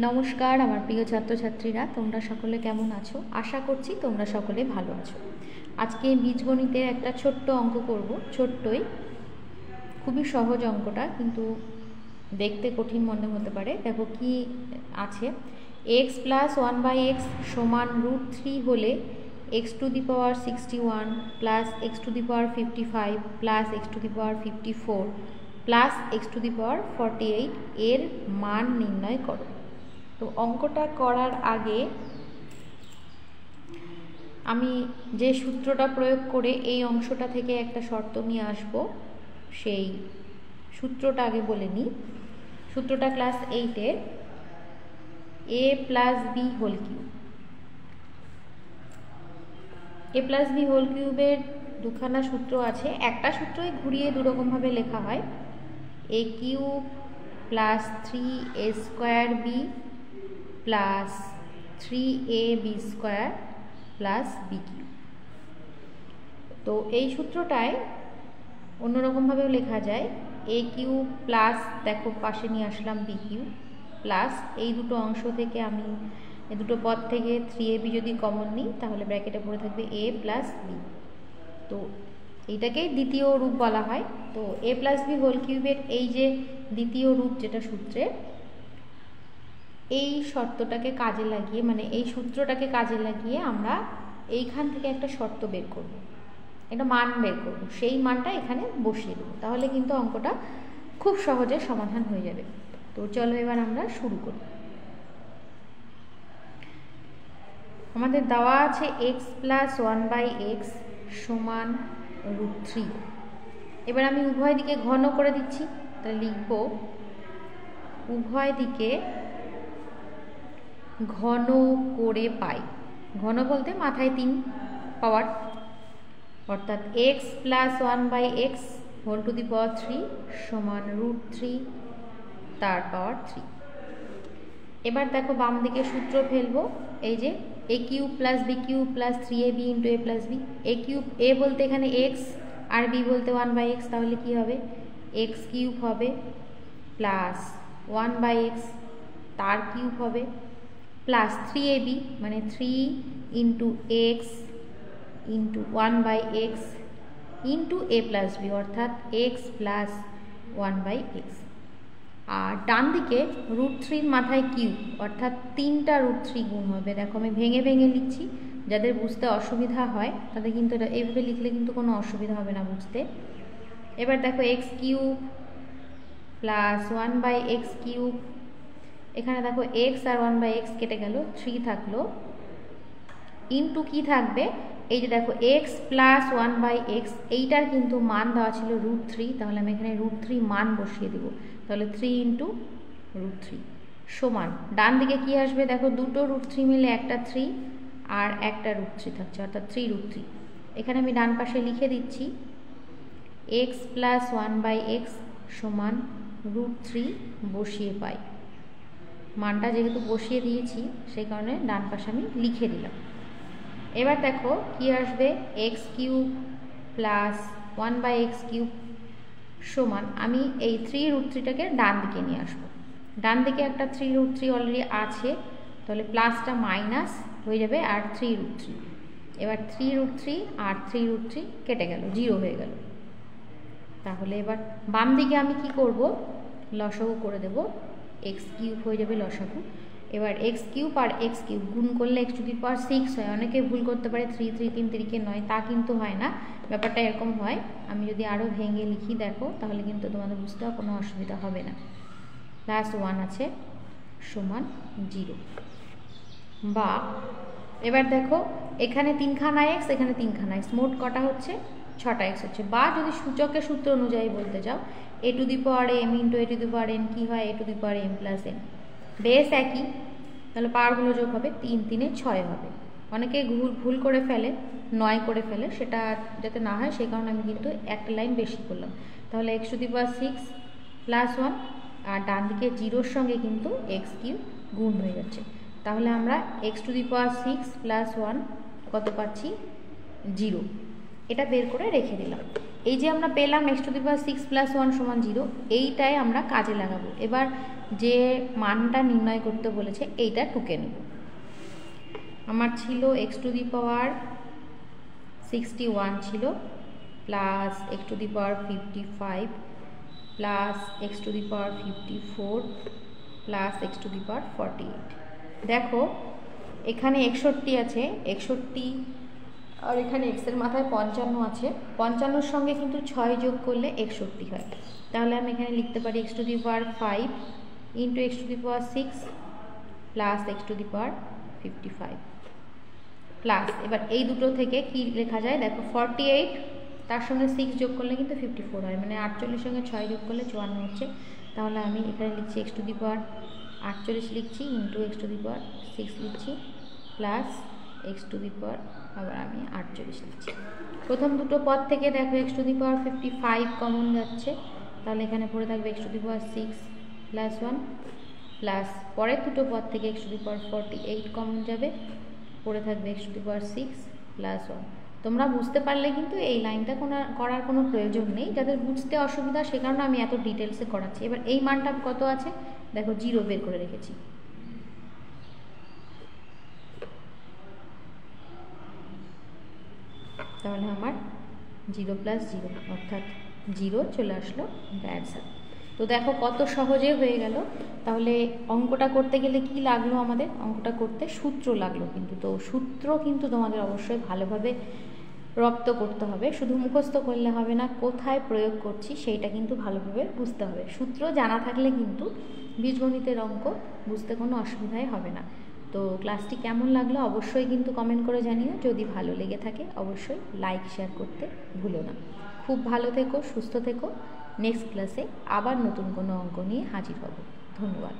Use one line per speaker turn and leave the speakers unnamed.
নমস্কার আমার প্রিয় ছাত্রছাত্রীরা, তোমরা সকলে কেমন আছো? আশা করছি তোমরা সকলে ভালো আছো। আজকে বীজগণিতের একটা ছোট্ট অঙ্ক করব, ছোট্টই, খুবই সহজ অঙ্কটা, কিন্তু দেখতে কঠিন মনে হতে পারে। দেখো কি আছে, এক্স প্লাস 1/x সমান √3 হলে x⁻61 plus x⁻55 plus x⁻54 plus x⁻48 এর মান নির্ণয় করো। তো অঙ্কটা করার আগে আমি যে সূত্রটা প্রয়োগ করে এই অংশটা থেকে একটা শর্ত নিয়ে আসব, সেই সূত্রটা আগে বলে নিই। সূত্রটা ক্লাস 8-এর a plus B whole cube. a plus B whole কিউবের দুখানা সূত্র আছে, একটা সূত্রই ঘুরিয়ে দুরকমভাবে লেখা হয়। a cube plus 3a² b plus 3ab² plus b cube. তো এই সূত্রটায় অন্যরকমভাবেও লেখা যায়, a কিউব প্লাস, দেখো পাশে নিয়ে আসলাম বি কিউব, প্লাস এই দুটো অংশ থেকে আমি এই দুটো পদ থেকে 3ab যদি কমন নিই তাহলে ব্র্যাকেটে পড়ে থাকবে a প্লাস বি। তো এইটাকেই দ্বিতীয় রূপ বলা হয়। তো a প্লাস বি হোল কিউবের এই যে দ্বিতীয় রূপ যেটা সূত্রে, এই শর্তটাকে কাজে লাগিয়ে, মানে এই সূত্রটাকে কাজে লাগিয়ে আমরা এইখান থেকে একটা শর্ত বের করব, একটা মান বের করব, সেই মানটা এখানে বসিয়ে দেবো, তাহলে কিন্তু অঙ্কটা খুব সহজে সমাধান হয়ে যাবে। তো চলো এবার আমরা শুরু করি। আমাদের দেওয়া আছে এক্স প্লাস 1/x সমান √3। এবার আমি উভয় দিকে ঘন করে দিচ্ছি, তাহলে লিখব উভয় দিকে ঘন করে পাই। ঘন বলতে মাথায় 3 পাওয়ার, অর্থাৎ x plus 1/x whole to the power 3 সমান √3 তার পাওয়ার 3। এবার দেখো বাম দিকে সূত্র ফেলবো, এই যে a cube plus b cube plus 3ab into a plus b. a cube, a বলতে এখানে x আর b বলতে 1/x, তাহলে কি হবে x কিউব হবে প্লাস 1/x তার কিউব হবে প্লাস 3ab মানে 3 into x into 1/x into a plus b, অর্থাৎ x প্লাস 1/x। আর ডান দিকে √3 মাথায় কিউব, অর্থাৎ 3টা √3 গুণ হবে। দেখো আমি ভেঙে ভেঙে লিখছি, যাদের বুঝতে অসুবিধা হয় তাদের কিন্তু এটা এইভাবে লিখলে কিন্তু কোনো অসুবিধা হবে না বুঝতে। এবার দেখো x cube plus 1/x cube, এখানে দেখো x আর 1/x কেটে গেল, 3 থাকলো, ইন্টু কি থাকবে, এই যে দেখো x প্লাস 1/x, এইটার কিন্তু মান দেওয়া ছিল √3, তাহলে আমি এখানে √3 মান বসিয়ে দেবো, তাহলে 3 ইন্টু √3 সমান, ডান দিকে কি আসবে, দেখো দুটো √3 মিলে একটা 3 আর একটা √3 থাকছে, অর্থাৎ 3√3। এখানে আমি ডান পাশে লিখে দিচ্ছি x প্লাস 1/x সমান √3 বসিয়ে পাই। মানটা যেহেতু বসিয়ে দিয়েছি সেই কারণে ডান পাশে আমি লিখে দিলাম। এবার দেখো কি আসবে, x cube plus 1/x cube সমান, আমি এই 3√3টাকে ডান দিকে নিয়ে আসবো, ডান দিকে একটা 3√3 অলরেডি আছে, তাহলে প্লাসটা মাইনাস হয়ে যাবে আর 3√3। এবার 3√3 আর 3√3 কেটে গেল, 0 হয়ে গেল। তাহলে এবার বাম দিকে আমি কি করব, লসাগু করে দেব, x কিউব হয়ে যাবে লসাগু। এবার x কিউব আর x কিউব গুণ করলে x⁻6 হয়। অনেকে ভুল করতে পারে 3 3 3 3 9, তা কিন্তু হয় না, ব্যাপারটা এরকম হয়। আমি যদি আরও ভেঙে লিখি দেখো, তাহলে কিন্তু তোমাদের বুঝতে কোনো অসুবিধা হবে না। প্লাস 1 আছে সমান 0, বা এবার দেখো এখানে 3খানা x, এখানে 3খানা x, মোট কটা হচ্ছে 6টা x হচ্ছে। বা যদি সূচকের সূত্র অনুযায়ী বলতে যাও, a⁻m ইন্টু a⁻n কি হয়, a⁻m প্লাস n, বেস একই, তাহলে পাওয়ারগুলো যোগ হবে, 3 3 6 হবে। অনেকে ভুল করে ফেলে, 9 করে ফেলে, সেটা যাতে না হয় সেই কারণে আমি কিন্তু একটা লাইন বেশি করলাম। তাহলে x⁻6 প্লাস 1, আর ডান দিকে 0-র সঙ্গে কিন্তু x কিউব গুণ হয়ে যাচ্ছে, তাহলে আমরা x⁻6 প্লাস 1 কত পাচ্ছি, 0। এটা বের করে রেখে দিলাম। এই যে আমরা পেলাম x⁻6 প্লাস 1 সমান 0, এইটাই আমরা কাজে লাগাবো। এবার যে মানটা নির্ণয় করতে বলেছে এইটা টুকে নেব। আমার ছিল x টু দি পাওয়ার 61 ছিল plus x to the power 55 plus x to the power 54 plus x to the power 48। দেখো এখানে 61 আছে, 61 আর এখানে x এর মাথায় 55 আছে, 55-র সঙ্গে কিন্তু 6 যোগ করলে 61 হয়। তাহলে আমি এখানে লিখতে পারি x to the power 5 into x to the power 6 plus x to the power 55 plus, এবার এই দুটো থেকে কি লেখা যায় দেখো 48 তার সঙ্গে 6 যোগ করলে কিন্তু 54 হয়, মানে 48 সঙ্গে 6 যোগ করলে 54 হচ্ছে। তাহলে আমি এখানে লিখছি x টু দি পাওয়ার 48 লিখছি ইন্টু x টু দি পাওয়ার 6 লিখছি প্লাস x টু দি পাওয়ার আবার আমি 48 লিখছি। প্রথম দুটো পদ থেকে দেখো x to the power 55 common যাচ্ছে, তাহলে এখানে পড়ে থাকবে x to the power 6 plus 1 plus পরের দুটো পদ থেকে x to the power 48 common যাবে, পড়ে থাকবে x to the power 6 plus 1। তোমরা বুঝতে পারলে কিন্তু এই লাইনটা করার কোনো প্রয়োজন নেই, যাদের বুঝতে অসুবিধা সে কারণে আমি এত ডিটেলসে করাচ্ছি। এবার এই মানটা কত আছে দেখো 0 বের করে রেখেছি, তাহলে আমার 0 প্লাস 0 অর্থাৎ 0 চলে আসলো অ্যান্সার। তো দেখো কত সহজে হয়ে গেল। তাহলে অঙ্কটা করতে গেলে কি লাগলো আমাদের, অঙ্কটা করতে সূত্র লাগলো কিন্তু। তো সূত্র কিন্তু তোমাদের অবশ্যই ভালোভাবে রপ্ত করতে হবে, শুধু মুখস্থ করলে হবে না, কোথায় প্রয়োগ করছি সেইটা কিন্তু ভালোভাবে বুঝতে হবে। সূত্র জানা থাকলে কিন্তু বীজগণিতের অঙ্ক বুঝতে কোনো অসুবিধাই হবে না। তো ক্লাসটি কেমন লাগলো অবশ্যই কিন্তু কমেন্ট করে জানিও, যদি ভালো লেগে থাকে অবশ্যই লাইক শেয়ার করতে ভুলো না। খুব ভালো থেকো, সুস্থ থেকো। নেক্সট ক্লাসে আবার নতুন কোনো অঙ্ক নিয়ে হাজির হব। ধন্যবাদ।